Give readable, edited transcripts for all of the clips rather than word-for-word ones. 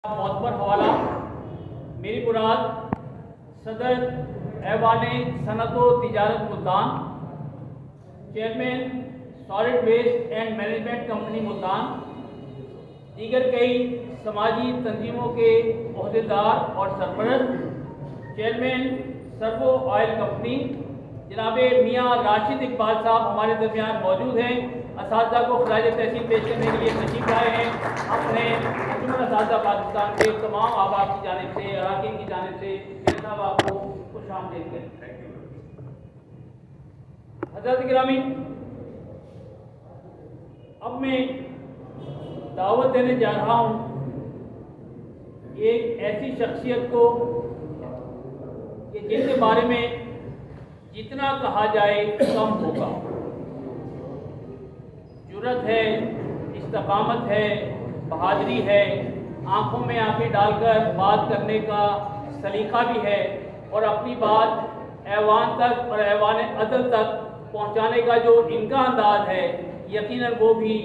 معتبر حوالہ میری مراد صدر ایوان صنعت و تجارت Multan, chairman solid waste and management company Multan, دیگر کئی سماجی تنظیموں کے عہدیدار اور سرپرست، چیئرمین سرو آئل کمپنی جناب میاں راشد اقبال صاحب ہمارے درمیان موجود ہیں۔ اساتذہ کو خراج تحسین پیش کرنے کے لیے تشریف لائے ہیں۔ اپنے انجمن اساتذہ پاکستان کے تمام احباب کی جانب سے، اراکین کی جانب سے صاحب آپ کو خوش آمدید کہتے ہیں۔ حضرات گرامی، اب میں دعوت دینے جا رہا ہوں ایک ایسی شخصیت کو کہ جن کے بارے میں جتنا کہا جائے کم ہوگا۔ جرأت ہے، استقامت ہے، بہادری ہے، آنکھوں میں آنکھیں ڈال کر بات کرنے کا سلیقہ بھی ہے، اور اپنی بات ایوان تک اور ایوان عدل تک پہنچانے کا جو ان کا انداز ہے، یقیناً وہ بھی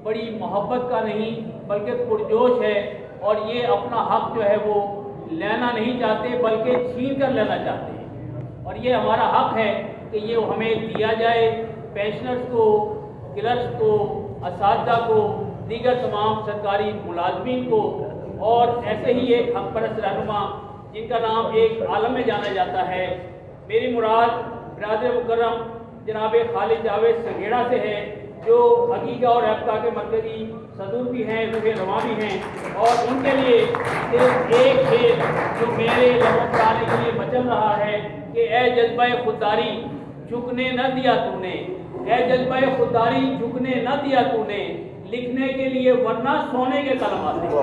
بڑی محبت کا نہیں بلکہ پرجوش ہے، اور یہ اپنا حق جو ہے وہ لینا نہیں چاہتے بلکہ چھین کر لینا چاہتے ہیں، اور یہ ہمارا حق ہے کہ یہ ہمیں دیا جائے۔ پینشنرز کو، کلرکس کو، اساتذہ کو، دیگر تمام سرکاری ملازمین کو، اور ایسے ہی ایک حق پرست رہنما جن کا نام ایک عالم میں جانا جاتا ہے۔ میری مراد برادر مکرم جناب خالد جاوید سنگھیڑا سے ہے، جو حقیقہ اور ایپکا کے مرکزی صدور بھی ہیں، روح رواں بھی ہیں، اور ان کے لیے صرف ایک شعر جو میرے لبوں پر آنے کے لیے مچل رہا ہے کہ اے جذبہ خودداری جھکنے نہ دیا تو نے، اے جذبہ خودداری جھکنے نہ دیا تو نے، لکھنے کے لیے ورنہ سونے کے قلم آتے ہیں۔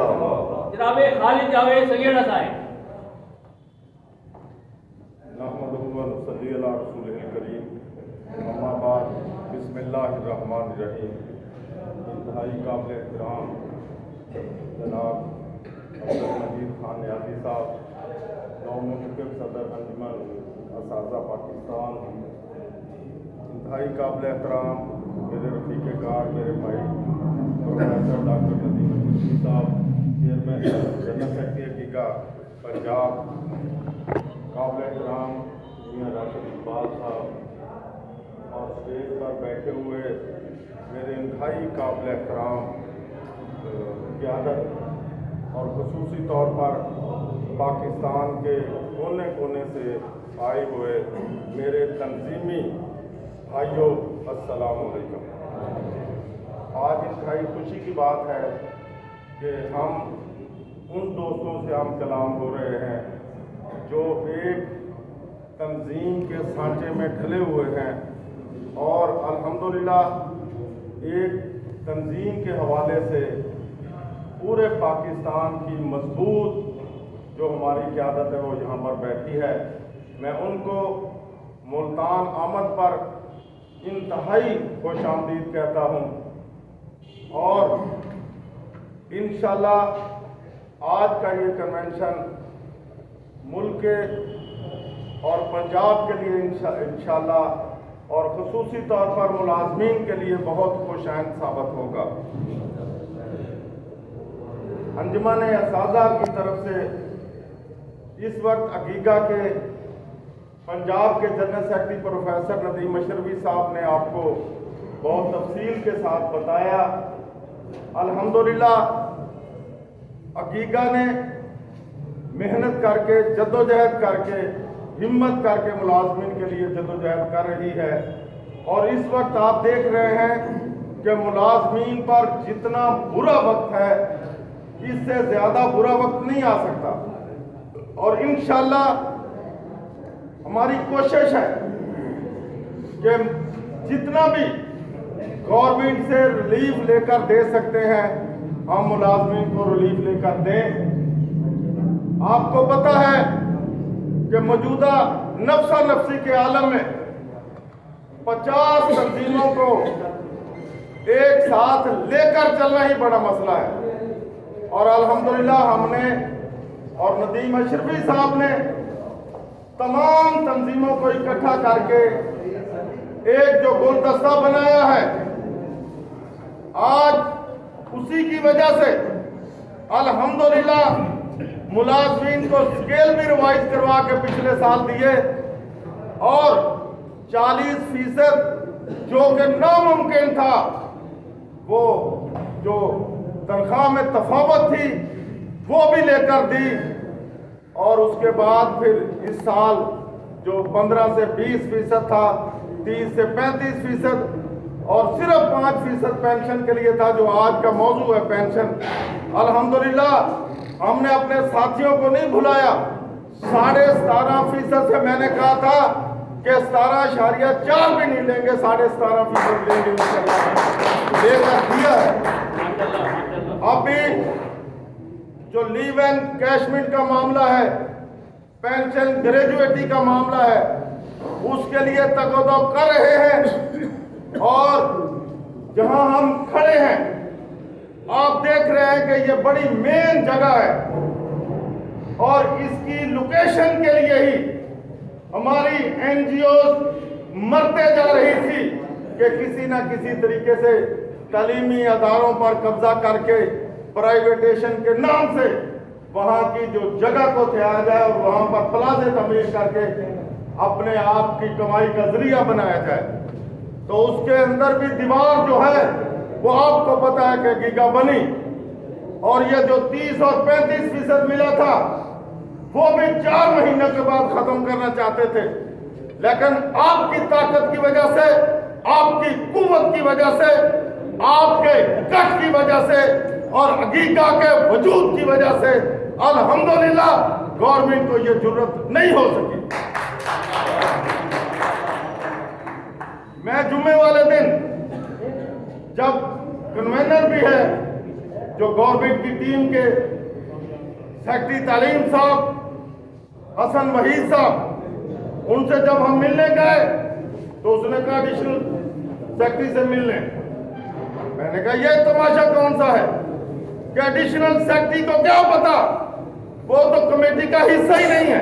جناب خالد جاوید سنگھیڑا صاحب۔ نحمدہ و نصلی علی رسولہ الکریم، اما بعد، بسم اللہ الرحمن الرحیم۔ انتہائی قابل احترام جناب عبدالمجید خان نیازی صاحب، نومنتخب صدر انجمن اساتذہ پاکستان، انتہائی قابل احترام میرے رفیق کار، میرے بھائی پروفیسر ڈاکٹر ندیم اشرفی صاحب، چیئرمین جنرل سیکرٹری حقیقہ پنجاب، قابل احترام میاں راشد اقبال صاحب، اور اسٹیج پر بیٹھے ہوئے میرے انتہائی قابل احترام قیادت، اور خصوصی طور پر پاکستان کے کونے کونے سے آئے ہوئے میرے تنظیمی بھائیوں، السلام علیکم۔ آج انتہائی خوشی کی بات ہے کہ ہم ان دوستوں سے ہم کلام ہو رہے ہیں جو ایک تنظیم کے سانچے میں ڈھلے ہوئے ہیں، اور الحمدللہ ایک تنظیم کے حوالے سے پورے پاکستان کی مضبوط جو ہماری قیادت ہے وہ یہاں پر بیٹھی ہے۔ میں ان کو ملتان آمد پر انتہائی خوش آمدید کہتا ہوں، اور انشاءاللہ آج کا یہ کنونشن ملک کے اور پنجاب کے لیے انشاءاللہ اور خصوصی طور پر ملازمین کے لیے بہت خوش آئند ثابت ہوگا۔ انجمن اساتذہ کی طرف سے اس وقت عقیقہ کے پنجاب کے جنرل سیکرٹری پروفیسر ندیم اشرفی صاحب نے آپ کو بہت تفصیل کے ساتھ بتایا۔ الحمدللہ عقیقہ نے محنت کر کے، جدوجہد کر کے، ہمت کر کے ملازمین کے لیے جدوجہد کر رہی ہے، اور اس وقت آپ دیکھ رہے ہیں کہ ملازمین پر جتنا برا وقت ہے اس سے زیادہ برا وقت نہیں آ سکتا، اور انشاءاللہ ہماری کوشش ہے کہ جتنا بھی گورنمنٹ سے ریلیف لے کر دے سکتے ہیں ہم ملازمین کو ریلیف لے کر دیں۔ آپ کو پتہ ہے کہ موجودہ نفسا نفسی کے عالم میں 50 تنظیموں کو ایک ساتھ لے کر چلنا ہی بڑا مسئلہ ہے، اور الحمدللہ ہم نے اور ندیم اشرفی صاحب نے تمام تنظیموں کو اکٹھا کر کے ایک جو گلدستہ بنایا ہے، آج اسی کی وجہ سے अल्हम्दुलिल्लाह मुलाजमीन को स्केल भी रिवाइज करवा के पिछले साल दिए और 40% जो कि नामुमकिन था, वो जो तनख्वाह में तफावत थी वो भी लेकर दी। और उसके बाद फिर इस साल जो 15 से 20% था, 30 से 35% और सिर्फ 5% पेंशन के लिए था, जो आज का मौजू है पेंशन। अल्हम्दुलिल्लाह हमने अपने साथियों को नहीं भुलाया। 17.5% से मैंने कहा था कि 17.4 भी नहीं लेंगे, 17.5% लेंगे इंशाअल्लाह, लेकर दिया है। अभी जो लीव एंड कैशमेंट का मामला है, पेंशन ग्रेजुएटी का मामला है, उसके लिए तगोदो कर रहे हैं। और जहां हम खड़े हैं आप देख रहे हैं कि ये बड़ी मेन जगह है और इसकी लोकेशन के लिए ही हमारी एनजीओ मरते जा रही थी कि किसी ना किसी तरीके से तालीमी अदारों पर कब्जा करके प्राइवेटेशन के नाम से वहां की जो जगह को तैयार जाए और वहां पर प्लाजे तमीर करके अपने आप की कमाई का जरिया बनाया जाए। तो उसके अंदर भी दीवार जो है वो आपको पता है कि गीगा बनी, और ये जो 30 और 35% मिला था वो भी 4 महीने के बाद खत्म करना चाहते थे, लेकिन आपकी ताकत की वजह से, आपकी कुव्वत की वजह से, आपके कट की वजह से और अकीका के वजूद की वजह से अल्हम्दुलिल्लाह गवर्नमेंट को ये जरूरत नहीं हो सकी। मैं जुम्मे वाले दिन जब कन्वेनर भी है जो गवर्नमेंट की टीम के सेक्रेटरी तालीम साहब हसन वहीद साहब, उनसे जब हम मिलने गए तो उसने कहा एडिशनल सेक्रेटरी से मिलने। मैंने कहा ये तमाशा कौन सा है कि एडिशनल सेक्रेटरी को क्या पता, वो तो कमेटी का हिस्सा ही नहीं है।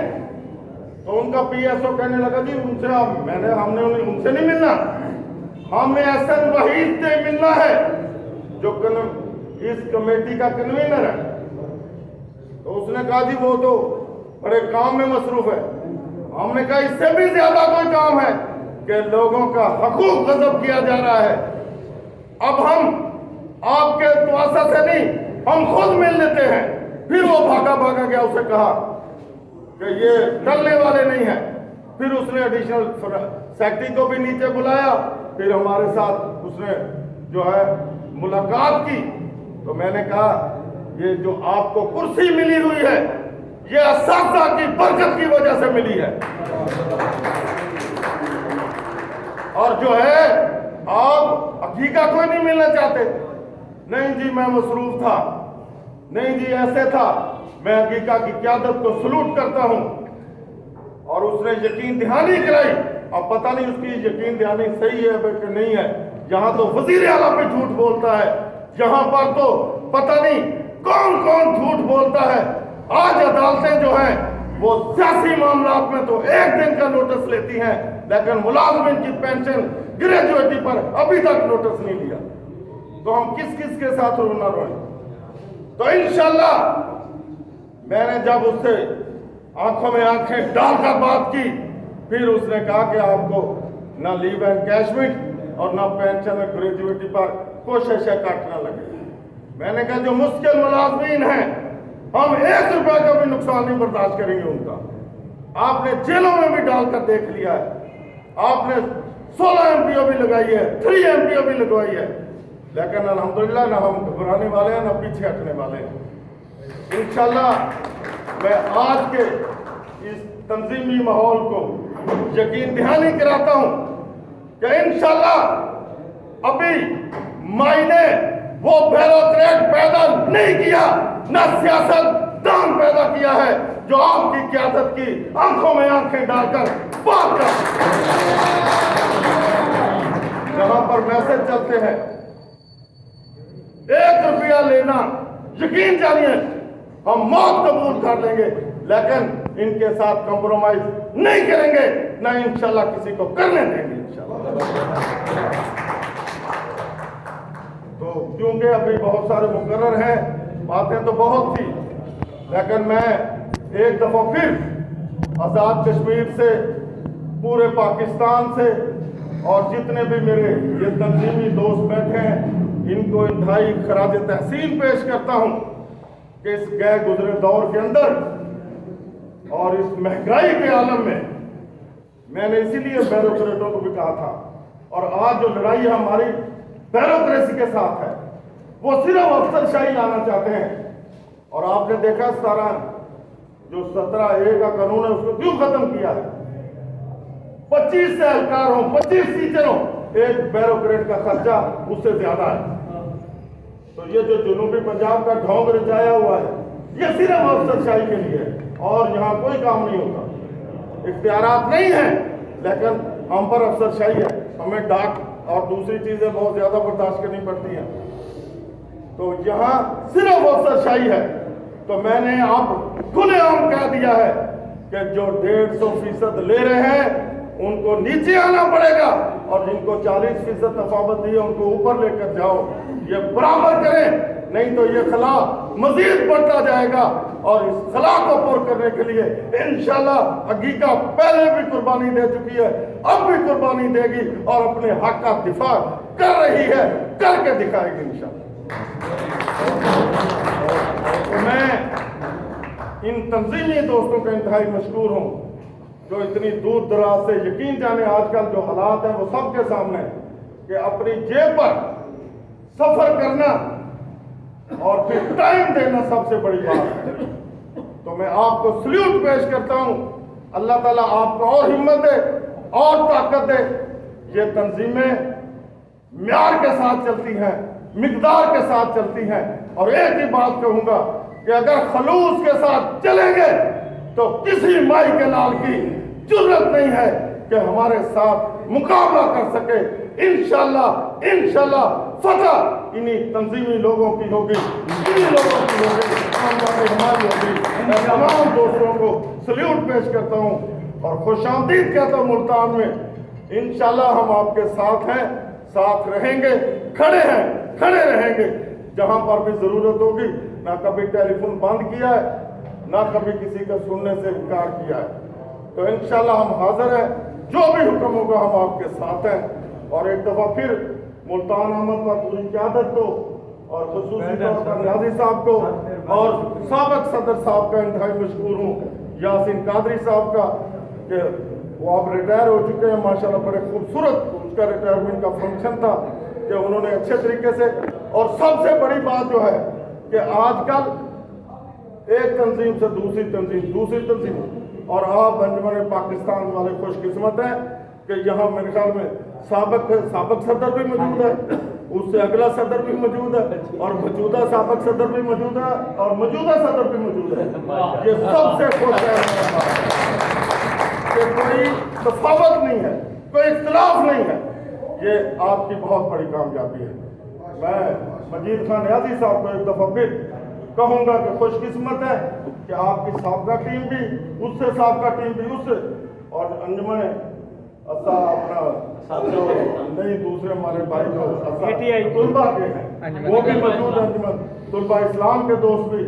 तो उनका पीएसओ कहने लगा जी उनसे हमने उनसे नहीं मिलना, हमें हसन वहीद से मिलना है जो इस कमेटी का कन्वीनर है। तो उसने कहा जी वो तो बड़े काम में मसरूफ है। हमने कहा इससे भी ज्यादा कोई काम है कि लोगों का हकूक गजब किया जा रहा है। अब हम आपके तवासा से नहीं, हम खुद मिल लेते हैं। फिर वो भागा गया, उसे कहा कि ये टलने वाले नहीं है। फिर उसने एडिशनल सेक्रेटरी को भी नीचे बुलाया, फिर हमारे साथ उसने जो है मुलाकात की। तो मैंने कहा ये जो आपको कुर्सी मिली हुई है ये असासा की बरकत की वजह से मिली है, और जो है आप हकीका कोई नहीं मिलना चाहते। नहीं जी मैं मसरूफ था, नहीं जी ऐसे था, मैं हकीका की क़यादत को सलूट करता हूं। और उसने यकीन दहानी कराई। अब पता नहीं उसकी यकीन दहानी सही है कि नहीं है। यहाँ तो वजीर आला पे झूठ बोलता है, यहाँ पर तो पता नहीं कौन कौन झूठ बोलता है। आज अदालतें जो हैं वो सियासी मामलात में तो 1 दिन का नोटिस लेती हैं, लेकिन मुलाजमिन की पेंशन ग्रेजुएटी पर अभी तक नोटिस नहीं लिया। तो हम किस किस के साथ रोना रोए। तो इंशाल्लाह मैंने जब उससे आंखों में आंखें डालकर बात की, फिर उसने कहा कि आपको ना लीव एंड कैशमेंट और ना पेंशन और ग्रेजुएटी पर कोशिशें काटना लगे। मैंने कहा जो मुश्किल मुलाजमीन हैं हम 1 रुपए का भी नुकसान नहीं बर्दाश्त करेंगे उनका। आपने जेलों में भी डालकर देख लिया है, आपने 16 एमपीओ भी लगाई है, 3 एमपीओ भी लगवाई है, लेकिन अल्हम्दुलिल्लाह ना हम घबराने वाले हैं ना पीछे हटने वाले हैं। इंशाल्लाह मैं आज के इस तंजीमी माहौल को यकीन दहानी कराता हूं कि इंशाल्लाह अभी मायने वो ब्यूरोक्रेट पैदा नहीं किया, ना सियासतदान पैदा किया है जो आपकी क़यादत की आंखों में आंखें डालकर बात कर। जहां पर मैसेज चलते हैं 1 रुपया लेना, यकीन जानिए हम मौत कबूल कर लेंगे, लेकिन इनके साथ कॉम्प्रोमाइज नहीं करेंगे, ना इंशाल्लाह किसी को करने देंगे इंशाल्लाह। तो क्योंकि अभी बहुत सारे मुकर्रर हैं बातें तो बहुत थी, लेकिन मैं एक दफ़ा फिर आज़ाद कश्मीर से, पूरे पाकिस्तान से और जितने भी मेरे ये तंजीमी दोस्त बैठे हैं, इनको इंतहाई खराज तहसीन पेश करता हूँ कि इस गए गुजरे दौर के अंदर और इस महंगाई के आलम में मैंने इसीलिए ब्यूरोक्रेटों को भी कहा था, और आज जो लड़ाई हमारी ब्यूरोक्रेसी के साथ है, वो सिर्फ अफसरशाही लाना चाहते हैं। और आपने देखा सारा जो 17A का कानून है उसको क्यों खत्म किया है? 25 से एहलकार हो, 25 टीचर हो, एक ब्यूरोक्रेट का खर्चा उससे ज्यादा है। तो ये जो जनूबी पंजाब का ढोंग रचाया हुआ है, ये सिर्फ अफसरशाही के लिए है और यहाँ कोई काम नहीं होता। इख्तियारात नहीं है, लेकिन हम पर अफसरशाही है, हमें डाक और दूसरी चीजें बहुत ज्यादा बर्दाश्त करनी पड़ती हैं। तो यहाँ सिर्फ अफसरशाही है। तो मैंने अब खुलेआम कह दिया है कि जो 150% ले रहे हैं उनको नीचे आना पड़ेगा, और जिनको 40% तफावत दी है उनको ऊपर लेकर जाओ, ये बराबर करें, नहीं तो ये खला मजीद बढ़ता जाएगा। और इस खला को पूरा करने के लिए इंशाल्लाह हकीका पहले भी कुर्बानी दे चुकी है, अब भी कुर्बानी देगी और अपने हक का दिफा कर रही है, करके दिखाएगी इंशाल्लाह। तो मैं इन तंजीमी दोस्तों का इंतहाई मशकूर हूँ जो इतनी दूर दराज से, यकीन जाने आजकल जो हालात हैं वो सबके सामने है कि अपनी जेब पर सफर करना और फिर टाइम देना सबसे बड़ी बात है। तो मैं आपको सल्यूट पेश करता हूँ, अल्लाह ताला आपको और हिम्मत दे और ताकत दे। ये तंजीमें म्यार के साथ चलती हैं, मिकदार के साथ चलती हैं, और एक ही बात कहूँगा कि अगर खलूस के साथ चलेंगे तो किसी माई के लाल की जुर्रत नहीं है कि हमारे साथ मुकाबला कर सके। इंशाल्लाह इंशाल्लाह फतह इन्हीं तंजीमी लोगों की होगी, इन्हीं लोगों की होगी, हमारी होगी। मैं तमाम दोस्तों को सल्यूट पेश करता हूँ और खुशामदीद कहता हूँ मुल्तान में। इंशाल्लाह हम आपके साथ हैं, साथ रहेंगे, खड़े हैं, खड़े रहेंगे। जहाँ पर भी जरूरत होगी, ना कभी टेलीफोन बंद किया है, ना कभी किसी का सुनने से इनकार किया है। तो इंशाल्लाह हम हाजिर हैं, जो भी हुक्म होगा हम आपके साथ हैं। और एक दफ़ा फिर मुल्तान अहमद पर पूरी क़यादत को और ख़ुसूसी तौर पर न्याज़ी साहब को और साबिक़ सदर साहब का इंतहाई मशकूर हूँ, यासीन कादरी साहब का, कि वो अब रिटायर हो चुके हैं माशाल्लाह। बड़े खूबसूरत उनका रिटायरमेंट का फंक्शन था कि उन्होंने अच्छे तरीके से। और सबसे बड़ी बात जो है कि आजकल एक तंजीम से दूसरी तंजीम, और आप अंजुमन पाकिस्तान वाले खुशकिस्मत हैं कि यहाँ मेरे ख्याल में साबिक़ सदर भी मौजूद है, उससे अगला सदर भी मौजूद है, और मौजूदा साबिक़ सदर भी मौजूद है, और मौजूदा सदर भी मौजूद है। ये सबसे खुश है कि कोई तफावत नहीं है, कोई इख्तिलाफ नहीं है। ये आपकी बहुत बड़ी कामयाबी है। मैं मजीद खान न्याज़ी साहब को एक दफ़ा फिर कहूँगा कि खुशकिस्मत है कि आपकी साबका टीम भी उससे, साबका टीम भी उससे, और अंजुमन अपना जो नहीं दूसरे हमारे भाई जो तुलबा के हैं वो भी मौजूद है, अंजुमन तुलबा इस्लाम के दोस्त भी।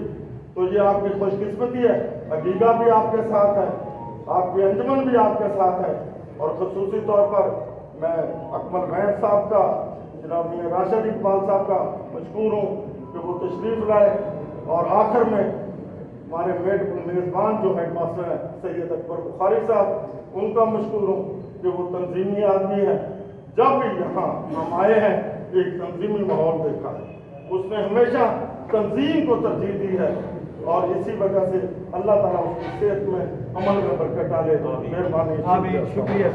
तो ये आपकी खुशकिस्मती है, अकीदा भी आपके साथ है, आपकी अंजुमन भी आपके साथ है। और खसूसी तौर पर मैं अकमल गैर साहब का, जनाब मियां राशिद इकबाल साहब का मशकूर हूँ कि वो तशरीफ़ लाए। और आखिर में हमारे मेज़बान जो है मास्टर सैयद अकबर बुखारी साहब, उनका मशकूर हूँ कि वो तंजीमी आदमी है। जब भी यहाँ हम आए हैं एक तंजीमी माहौल देखा है, उसने हमेशा तंजीम को तरजीह दी है, और इसी वजह से अल्लाह ताला उसकी सेहत में अमल में बरकत डाले। मेहरबानी, शुक्रिया।